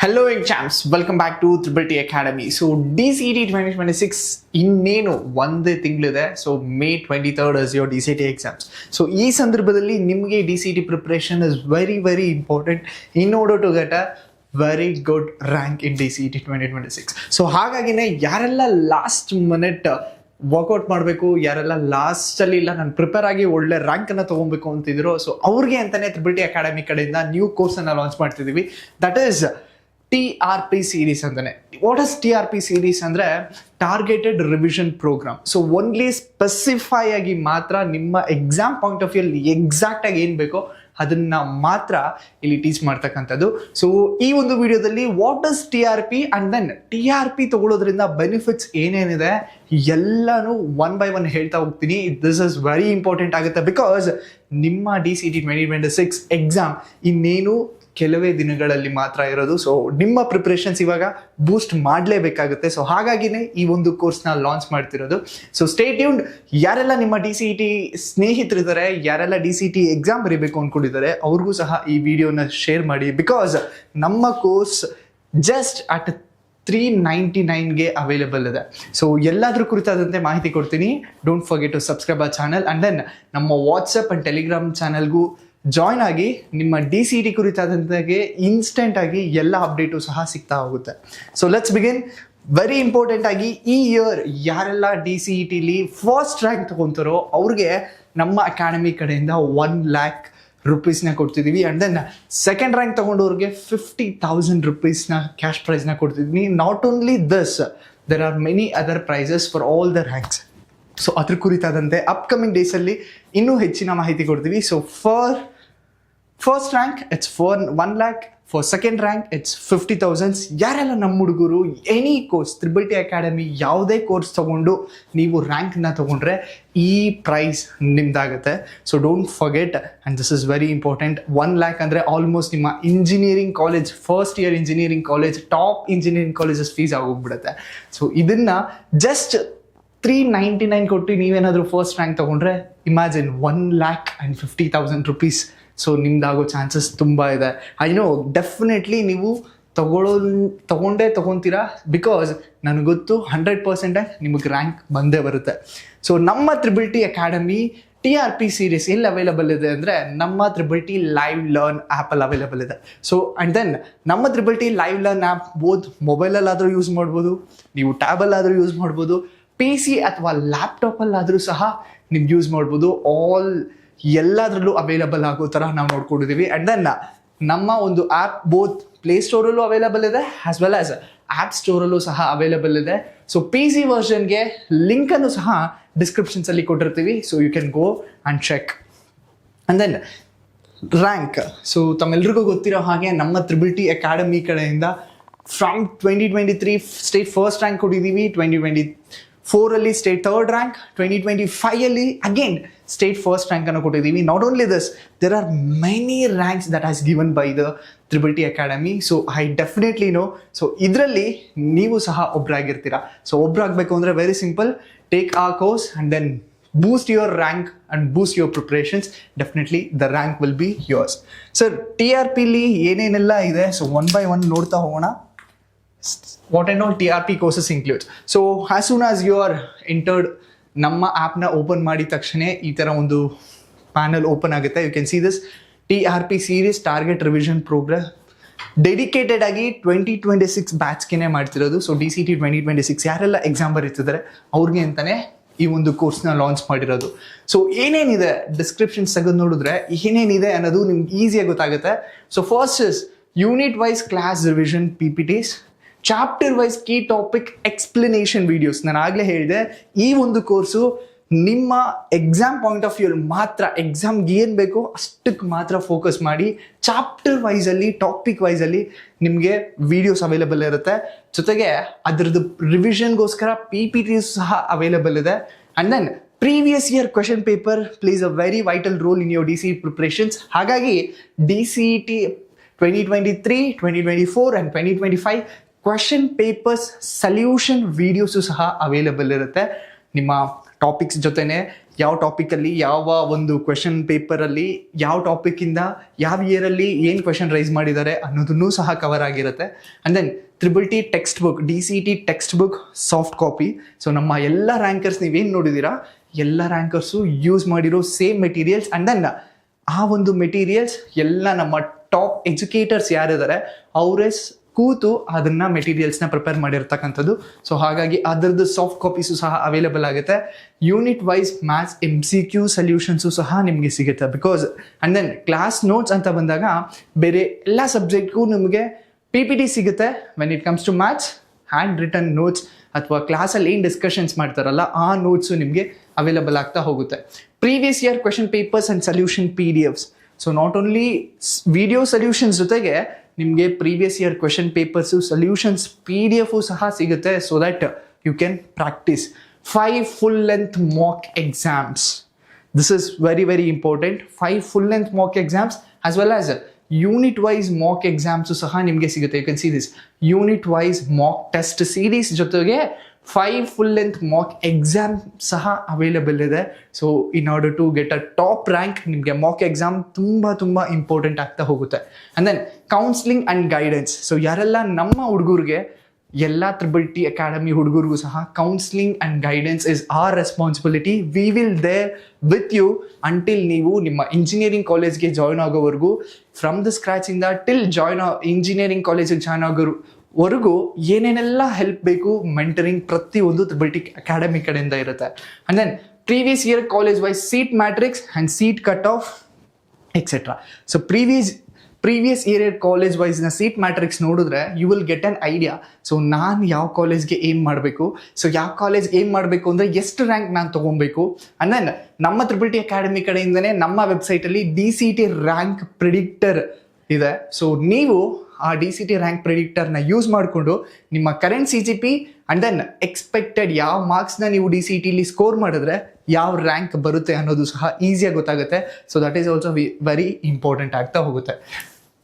Hello champs, welcome back to Triple T Academy. So DCT 2026 ಇನ್ನೇನು ಒಂದೇ ತಿಂಗಳಿದೆ. So May 23rd is your DCT exams. So ಈ ಸಂದರ್ಭದಲ್ಲಿ ನಿಮಗೆ DCT preparation is very important in order to get a very good rank in DCT 2026. So ಹಾಗಾಗಿನೇ ಯಾರೆಲ್ಲ last minute workout ಮಾಡಬೇಕು, ಯಾರೆಲ್ಲ ಲಾಸ್ಟಲ್ಲಿ ಇಲ್ಲ ನಾನು ಪ್ರಿಪೇರ್ ಆಗಿ ಒಳ್ಳೆ ರ್ಯಾಂಕನ್ನು ತೊಗೊಬೇಕು ಅಂತಿದ್ರು, ಸೊ ಅವ್ರಿಗೆ ಅಂತಲೇ ತ್ರಿಬಲ್ ಟಿ ಅಕಾಡೆಮಿ ಕಡೆಯಿಂದ ನ್ಯೂ ಕೋರ್ಸನ್ನು ಲಾಂಚ್ ಮಾಡ್ತಿದ್ದೀವಿ. ದಟ್ ಈಸ್ TRP ಸೀರೀಸ್ ಅಂತಾನೆ. ವಾಟ್ ಇಸ್ TRP ಸೀರೀಸ್ ಅಂದರೆ targeted revision program. So only specify ಆಗಿ ಮಾತ್ರ ನಿಮ್ಮ exam point of view exact ಆಗಿ ಏನು ಬೇಕೋ ಅದನ್ನ ಮಾತ್ರ ಇಲ್ಲಿ ಟೀಚ್ ಮಾಡ್ತಕ್ಕಂಥದ್ದು. ಸೊ ಈ ಒಂದು ವಿಡಿಯೋದಲ್ಲಿ what is TRP and then TRP ತಗೊಳ್ಳೋದ್ರಿಂದ ಬೆನಿಫಿಟ್ಸ್ ಏನೇನಿದೆ ಎಲ್ಲನೂ ಒನ್ ಬೈ ಒನ್ ಹೇಳ್ತಾ ಹೋಗ್ತೀನಿ. ದಿಸ್ ಇಸ್ ವೆರಿ ಇಂಪಾರ್ಟೆಂಟ್ ಆಗುತ್ತೆ ಬಿಕಾಸ್ ನಿಮ್ಮ DCT 2026 ಎಕ್ಸಾಮ್ ಇನ್ನೇನು ಕೆಲವೇ ದಿನಗಳಲ್ಲಿ ಮಾತ್ರ ಇರೋದು. ಸೊ ನಿಮ್ಮ ಪ್ರಿಪ್ರೇಷನ್ಸ್ ಇವಾಗ ಬೂಸ್ಟ್ ಮಾಡಲೇಬೇಕಾಗುತ್ತೆ. ಸೊ ಹಾಗಾಗಿನೇ ಈ ಒಂದು ಕೋರ್ಸ್ನ ಲಾಂಚ್ ಮಾಡ್ತಿರೋದು. So stay tuned. ಯಾರೆಲ್ಲ ನಿಮ್ಮ DCT ಸ್ನೇಹಿತರಿದ್ದಾರೆ, ಯಾರೆಲ್ಲ DCT ಎಕ್ಸಾಮ್ ಬರೀಬೇಕು ಅಂದ್ಕೊಂಡಿದ್ದಾರೆ ಅವ್ರಿಗೂ ಸಹ ಈ ವಿಡಿಯೋನ ಶೇರ್ ಮಾಡಿ. ಬಿಕಾಸ್ ನಮ್ಮ ಕೋರ್ಸ್ ಜಸ್ಟ್ ಅಟ್ 399ಗೆ ಅವೈಲೇಬಲ್ ಇದೆ. ಸೊ ಎಲ್ಲಾದ್ರ ಕುರಿತಾದಂತೆ ಮಾಹಿತಿ ಕೊಡ್ತೀನಿ. ಡೋಂಟ್ ಫರ್ಗೆಟ್ ಟು ಸಬ್ಸ್ಕ್ರೈಬ್ ಆ ಚಾನಲ್ ಅಂಡ್ ದೆನ್ ನಮ್ಮ ವಾಟ್ಸಪ್ ಅಂಡ್ ಟೆಲಿಗ್ರಾಮ್ ಚಾನಲ್ಗೂ ಜಾಯ್ನ್ ಆಗಿ ನಿಮ್ಮ DCT ಕುರಿತಾದಂತೆ ಇನ್ಸ್ಟೆಂಟ್ ಆಗಿ ಎಲ್ಲ ಅಪ್ಡೇಟು ಸಹ ಸಿಗ್ತಾ ಹೋಗುತ್ತೆ. So let's begin. Very important ಆಗಿ ಈ ಇಯರ್ ಯಾರೆಲ್ಲ DCTಲಿ ಫಸ್ಟ್ ರ್ಯಾಂಕ್ ತಗೊಂತಾರೋ ಅವ್ರಿಗೆ ನಮ್ಮ ಅಕಾಡೆಮಿ ಕಡೆಯಿಂದ 1 lakh rupees ಕೊಡ್ತಿದ್ದೀವಿ. ಆ್ಯಂಡ್ ದೆನ್ ಸೆಕೆಂಡ್ ರ್ಯಾಂಕ್ ತಗೊಂಡವ್ರಿಗೆ 50,000 rupees ಕ್ಯಾಶ್ ಪ್ರೈಸ್ನ ಕೊಡ್ತಿದ್ದೀನಿ. Not only this, there are many other prizes for all the ranks. So ಅದ್ರ ಕುರಿತಾದಂತೆ ಅಪ್ಕಮಿಂಗ್ ಡೇಸಲ್ಲಿ ಇನ್ನೂ ಹೆಚ್ಚಿನ ಮಾಹಿತಿ ಕೊಡ್ತೀವಿ. So for first rank it's 1 lakh, for second rank it's 50,000. ಯಾರೆಲ್ಲ ನಮ್ಮ ಹುಡುಗರು any course triple T academy ಯಾವುದೇ ಕೋರ್ಸ್ ತೊಗೊಂಡು ನೀವು ರ್ಯಾಂಕ್ನ ತೊಗೊಂಡ್ರೆ ಈ ಪ್ರೈಸ್ ನಿಮ್ದಾಗುತ್ತೆ. So don't forget and this is very important. 1 lakh ಅಂದರೆ ಆಲ್ಮೋಸ್ಟ್ ನಿಮ್ಮ engineering college, first year engineering college, top engineering colleges fees ಆಗೋಗ್ಬಿಡುತ್ತೆ. ಸೊ ಇದನ್ನು ಜಸ್ಟ್ 399 ಕೊಟ್ಟು ನೀವೇನಾದರೂ ಫಸ್ಟ್ ರ್ಯಾಂಕ್ ತೊಗೊಂಡ್ರೆ ಇಮ್ಯಾಜಿನ್ 1,50,000 rupees. ಸೊ ನಿಮ್ದಾಗೋ ಚಾನ್ಸಸ್ ತುಂಬ ಇದೆ. ಐ ನೋ ಡೆಫಿನೆಟ್ಲಿ ನೀವು ತೊಗೊತೀರಾ ಬಿಕಾಸ್ ನನಗೆ ಗೊತ್ತು 100% ನಿಮಗೆ ರ್ಯಾಂಕ್ ಬಂದೇ ಬರುತ್ತೆ. ಸೊ ನಮ್ಮ triple T academy TRP series ಎಲ್ಲಿ ಅವೈಲಬಲ್ ಇದೆ ಅಂದರೆ ನಮ್ಮ ತ್ರಿಬಲ್ ಟಿ ಲೈವ್ ಲರ್ನ್ ಆ್ಯಪಲ್ಲಿ ಅವೈಲಬಲ್ ಇದೆ. ಸೊ ಆ್ಯಂಡ್ ದೆನ್ ನಮ್ಮ triple T live learn app both ಮೊಬೈಲಲ್ಲಾದರೂ ಯೂಸ್ ಮಾಡ್ಬೋದು, ನೀವು ಟ್ಯಾಬಲ್ಲಾದರೂ ಯೂಸ್ ಮಾಡ್ಬೋದು, PC ಅಥವಾ ಲ್ಯಾಪ್ಟಾಪಲ್ಲಾದರೂ ಸಹ ನೀವು ಯೂಸ್ ಮಾಡ್ಬೋದು. ಎಲ್ಲದರಲ್ಲೂ ಅವೈಲಬಲ್ ಆಗೋ ಥರ ನಾವು ನೋಡ್ಕೊಂಡಿದ್ದೀವಿ. ಆ್ಯಂಡ್ ದೆನ್ ನಮ್ಮ ಒಂದು ಆ್ಯಪ್ ಬೋತ್ ಪ್ಲೇಸ್ಟೋರಲ್ಲೂ ಅವೈಲಬಲ್ ಇದೆ ಆ್ಯಸ್ ವೆಲ್ ಆಸ್ ಆ್ಯಪ್ ಸ್ಟೋರಲ್ಲೂ ಸಹ ಅವೈಲಬಲ್ ಇದೆ. ಸೊ PC ವರ್ಷನ್ಗೆ ಲಿಂಕನ್ನು ಸಹ ಡಿಸ್ಕ್ರಿಪ್ಷನ್ಸಲ್ಲಿ ಕೊಟ್ಟಿರ್ತೀವಿ. So you can go and check. And then rank. So ತಮ್ಮೆಲ್ರಿಗೂ ಗೊತ್ತಿರೋ ಹಾಗೆ ನಮ್ಮ ತ್ರಿಬಲ್ ಟಿ ಅಕಾಡೆಮಿ ಕಡೆಯಿಂದ ಫ್ರಮ್ 2023 ಸ್ಟೇಟ್ ಫಸ್ಟ್ ರ್ಯಾಂಕ್ ಕೊಟ್ಟಿದ್ದೀವಿ, 2024ಅಲ್ಲಿ ಸ್ಟೇಟ್ ಥರ್ಡ್ ರ್ಯಾಂಕ್, 2025ಅಲ್ಲಿ ಅಗೇನ್ ಸ್ಟೇಟ್ ಫಸ್ಟ್ ರ್ಯಾಂಕನ್ನು ಕೊಟ್ಟಿದ್ದೀವಿ. Not only this, there are many ranks that has given by the triple T academy. So I definitely know. So ಇದರಲ್ಲಿ ನೀವು ಸಹ ಒಬ್ಬರಾಗಿರ್ತೀರಾ. ಸೊ ಒಬ್ಬರಾಗಬೇಕು ಅಂದರೆ very simple, take a course and then boost your rank and boost your preparations. Definitely the rank will be yours. Sir, TRPಲಿ ಏನೇನೆಲ್ಲ ಇದೆ, so one by one ನೋಡ್ತಾ ಹೋಗೋಣ. What and all TRP courses includes. So as soon as you are entered, ನಮ್ಮ ಆ್ಯಪ್ನ open ಮಾಡಿದ ತಕ್ಷಣ ಈ ಥರ ಒಂದು ಪ್ಯಾನಲ್ ಓಪನ್ ಆಗುತ್ತೆ. You can see this TRP series target revision program dedicated ಆಗಿ 2026 ಬ್ಯಾಚ್ಗೆ ಮಾಡ್ತಿರೋದು. ಸೊ DCT 2026 ಯಾರೆಲ್ಲ ಎಕ್ಸಾಮ್ ಬರೀತಿದ್ದಾರೆ ಅವ್ರಿಗೆ ಅಂತಲೇ ಈ ಒಂದು ಕೋರ್ಸ್ನ ಲಾಂಚ್ ಮಾಡಿರೋದು. ಸೊ ಏನೇನಿದೆ ಡಿಸ್ಕ್ರಿಪ್ಷನ್ಸ್ ತೆಗೆದು ನೋಡಿದ್ರೆ ಏನೇನಿದೆ ಅನ್ನೋದು ನಿಮ್ಗೆ ಈಸಿಯಾಗಿ ಗೊತ್ತಾಗುತ್ತೆ. So first is unit wise class revision PPTs, chapter wise key topic explanation videos. ನಾನು ಆಗಲೇ ಹೇಳಿದೆ ಈ ಒಂದು ಕೋರ್ಸು ನಿಮ್ಮ ಎಕ್ಸಾಮ್ ಪಾಯಿಂಟ್ ಆಫ್ ವ್ಯೂ ಮಾತ್ರ, ಎಕ್ಸಾಮ್ಗೆ ಏನು ಬೇಕೋ ಅಷ್ಟಕ್ಕೆ ಮಾತ್ರ ಫೋಕಸ್ ಮಾಡಿ ಚಾಪ್ಟರ್ ವೈಸಲ್ಲಿ, ಟಾಪಿಕ್ ವೈಸಲ್ಲಿ ನಿಮಗೆ ವಿಡಿಯೋಸ್ ಅವೈಲೇಬಲ್ ಇರುತ್ತೆ. ಜೊತೆಗೆ ಅದರದ್ದು ರಿವಿಷನ್ಗೋಸ್ಕರ PPTs ಸಹ ಅವೈಲೇಬಲ್ ಇದೆ. And then previous year question paper plays a very vital role in your DCT preparations. ಹಾಗಾಗಿ DCT 2023, 2024 and 2025 question papers solution videos ಸಹ ಅವೈಲೇಬಲ್ ಇರುತ್ತೆ. ನಿಮ್ಮ ಟಾಪಿಕ್ಸ್ ಜೊತೆನೆ ಯಾವ ಟಾಪಿಕಲ್ಲಿ ಯಾವ ಒಂದು ಕ್ವೆಶನ್ ಪೇಪರಲ್ಲಿ ಯಾವ ಟಾಪಿಕ್ಕಿಂದ ಯಾವ ಇಯರಲ್ಲಿ ಏನು ಕ್ವೆಶನ್ ರೈಸ್ ಮಾಡಿದ್ದಾರೆ ಅನ್ನೋದನ್ನೂ ಸಹ ಕವರ್ ಆಗಿರುತ್ತೆ. And then triple T textbook, DCET textbook soft copy. So ನಮ್ಮ ಎಲ್ಲ ರ್ಯಾಂಕರ್ಸ್ ನೀವೇನು ನೋಡಿದ್ದೀರಾ ಎಲ್ಲ ರ್ಯಾಂಕರ್ಸು ಯೂಸ್ ಮಾಡಿರೋ ಸೇಮ್ ಮೆಟೀರಿಯಲ್ಸ್. ಆ್ಯಂಡ್ ದೆನ್ ಆ ಒಂದು ಮೆಟೀರಿಯಲ್ಸ್ ಎಲ್ಲ ನಮ್ಮ ಟಾಪ್ ಎಜುಕೇಟರ್ಸ್ ಯಾರಿದ್ದಾರೆ ಅವರೇ ಕೂತು ಅದನ್ನು ಮೆಟೀರಿಯಲ್ಸ್ನ ಪ್ರಿಪೇರ್ ಮಾಡಿರ್ತಕ್ಕಂಥದ್ದು. ಸೊ ಹಾಗಾಗಿ ಅದರದ್ದು ಸಾಫ್ಟ್ ಕಾಪೀಸು ಸಹ ಅವೈಲೇಬಲ್ ಆಗುತ್ತೆ. Unit wise maths MCQ solutions ಸಹ ನಿಮಗೆ ಸಿಗುತ್ತೆ. Because and then class notes ಅಂತ ಬಂದಾಗ ಬೇರೆ ಎಲ್ಲ ಸಬ್ಜೆಕ್ಟ್ಗೂ ನಿಮಗೆ PPT ಸಿಗುತ್ತೆ. When it comes to maths handwritten notes ಅಥವಾ ಕ್ಲಾಸಲ್ಲಿ ಏನು ಡಿಸ್ಕಷನ್ಸ್ ಮಾಡ್ತಾರಲ್ಲ ಆ ನೋಟ್ಸು ನಿಮಗೆ ಅವೈಲೇಬಲ್ ಆಗ್ತಾ ಹೋಗುತ್ತೆ. Previous year question papers and solution PDFs. So not only video solutions ಜೊತೆಗೆ ನಿಮಗೆ previous year question papers solutions PDF ಸಹ ಸಿಗುತ್ತೆ. So that you can practise 5 full length mock exams. This is very very important. 5 full length mock exams as well as unit wise mock exams ಸಹ ನಿಮಗೆ ಸಿಗುತ್ತೆ. You can see this unit wise mock test series ಜೊತೆಗೆ 5 full length Mach exam ಸಹ available ಇದೆ. So in order to get a top rank ನಿಮಗೆ mock exam ತುಂಬ important ಆಗ್ತಾ ಹೋಗುತ್ತೆ. And then counselling and guidance. So ಯಾರೆಲ್ಲ ನಮ್ಮ ಹುಡುಗರಿಗೆ ಎಲ್ಲ ತ್ರಿಬಲ್-ಟಿ ಅಕಾಡೆಮಿ ಹುಡುಗರಿಗೂ ಸಹ counselling and guidance is our responsibility. We will there with you until ನೀವು ನಿಮ್ಮ ಇಂಜಿನಿಯರಿಂಗ್ ಕಾಲೇಜ್ಗೆ ಜಾಯ್ನ್ ಆಗೋವರೆಗೂ, ಫ್ರಮ್ ದ ಸ್ಕ್ರ್ಯಾಚಿಂದ ಟಿಲ್ ಇಂಜಿನಿಯರಿಂಗ್ ಕಾಲೇಜಿಗೆ ಜಾಯ್ನ್ ಆಗೋವರೆಗೂ ಏನೇನೆಲ್ಲ ಹೆಲ್ಪ್ ಬೇಕು ಮೆಂಟರಿಂಗ್ ಪ್ರತಿಯೊಂದು ತ್ರಿಬಲ್-ಟಿ ಅಕಾಡೆಮಿ ಕಡೆಯಿಂದ ಇರುತ್ತೆ. And then previous year college wise seat matrix and seat cut off etcetera. So previous year college ವೈಸ್ನ ಸೀಟ್ ಮ್ಯಾಟ್ರಿಕ್ಸ್ ನೋಡಿದ್ರೆ you will get an idea. So ನಾನು ಯಾವ ಕಾಲೇಜ್ಗೆ ಏಮ್ ಮಾಡಬೇಕು, ಸೊ ಯಾವ ಕಾಲೇಜ್ ಏಮ್ ಮಾಡಬೇಕು ಅಂದರೆ ಎಷ್ಟು ರ್ಯಾಂಕ್ ನಾನು ತೊಗೊಬೇಕು. ಆ್ಯಂಡ್ ದೆನ್ ನಮ್ಮ ತ್ರಿಬಲ್-ಟಿ ಅಕಾಡೆಮಿ ಕಡೆಯಿಂದನೇ ನಮ್ಮ ವೆಬ್ಸೈಟಲ್ಲಿ DCET ರ್ಯಾಂಕ್ ಪ್ರಿಡಿಕ್ಟರ್ ಇದೆ. ಸೊ ನೀವು ಆ DCET ರ್ಯಾಂಕ್ ಪ್ರಿಡಿಕ್ಟರ್ನ ಯೂಸ್ ಮಾಡಿಕೊಂಡು ನಿಮ್ಮ current CGP and then expected ಯಾವ ಮಾರ್ಕ್ಸ್ನ ನೀವು DCETಲಿ ಸ್ಕೋರ್ ಮಾಡಿದ್ರೆ ಯಾವ ರ್ಯಾಂಕ್ ಬರುತ್ತೆ ಅನ್ನೋದು ಸಹ ಈಸಿಯಾಗಿ ಗೊತ್ತಾಗುತ್ತೆ. So that is also very important ಆಗ್ತಾ ಹೋಗುತ್ತೆ.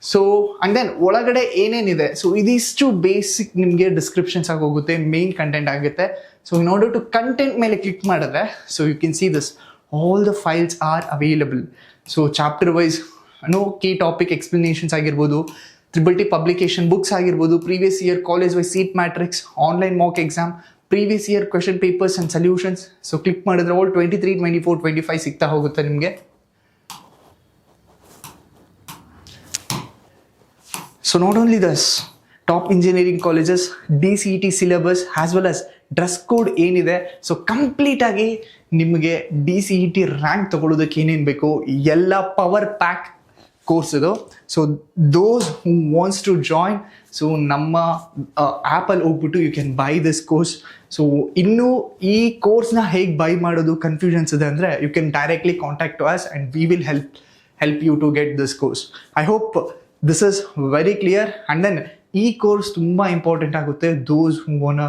ಸೊ ಆ್ಯಂಡ್ ದೆನ್ ಒಳಗಡೆ ಏನೇನಿದೆ, ಸೊ ಇದಿಷ್ಟು ಬೇಸಿಕ್ ನಿಮಗೆ ಡಿಸ್ಕ್ರಿಪ್ಷನ್ಸ್ ಆಗಿ ಹೋಗುತ್ತೆ, ಮೇನ್ ಕಂಟೆಂಟ್ ಆಗುತ್ತೆ. So in order to content ಮೇಲೆ ಕ್ಲಿಕ್ ಮಾಡಿದ್ರೆ so you can see this all the files are available. So chapter wise key topic explanations ಆಗಿರ್ಬೋದು, ತ್ರಿಬಲ್-ಟಿ ಪಬ್ಲಿಕೇಶನ್ ಬುಕ್ಸ್ ಆಗಿರ್ಬೋದು, previous year college wise seat matrix, online mock exam, previous year question papers and solutions. So click ಮಾಡಿದ್ರೆ all 23, 24, 25 ಸಿಗ್ತಾ ಹೋಗುತ್ತೆ ನಿಮಗೆ. So not only this top engineering colleges DCET syllabus as well as dress code ಏನಿದೆ. So ಕಂಪ್ಲೀಟಾಗಿ ನಿಮಗೆ DCET rank ತಗೊಳ್ಳೋದಕ್ಕೆ ಏನೇನು ಬೇಕು ಎಲ್ಲ ಪವರ್ ಪ್ಯಾಕ್ ಕೋರ್ಸ್ ಇದು. So those who wants to join, so ನಮ್ಮ ಆ್ಯಪಲ್ಲಿ ಹೋಗ್ಬಿಟ್ಟು you can buy this course. So ಇನ್ನೂ ಈ ಕೋರ್ಸ್ನ ಹೇಗೆ ಬೈ ಮಾಡೋದು ಕನ್ಫ್ಯೂಷನ್ಸ್ ಇದೆ ಅಂದರೆ you can directly contact to us and we will help you to get this course. I hope this is very clear. And then ಈ course ತುಂಬ important ಆಗುತ್ತೆ those who want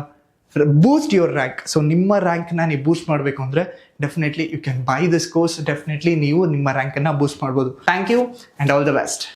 boost your rank. So ನಿಮ್ಮ ರ್ಯಾಂಕ್ನ ನೀವು boost ಮಾಡಬೇಕು ಅಂದರೆ definitely you can buy this course. Definitely ನೀವು ನಿಮ್ಮ ರ್ಯಾಂಕನ್ನು ಬೂಸ್ಟ್ ಮಾಡ್ಬೋದು. Thank you and all the best.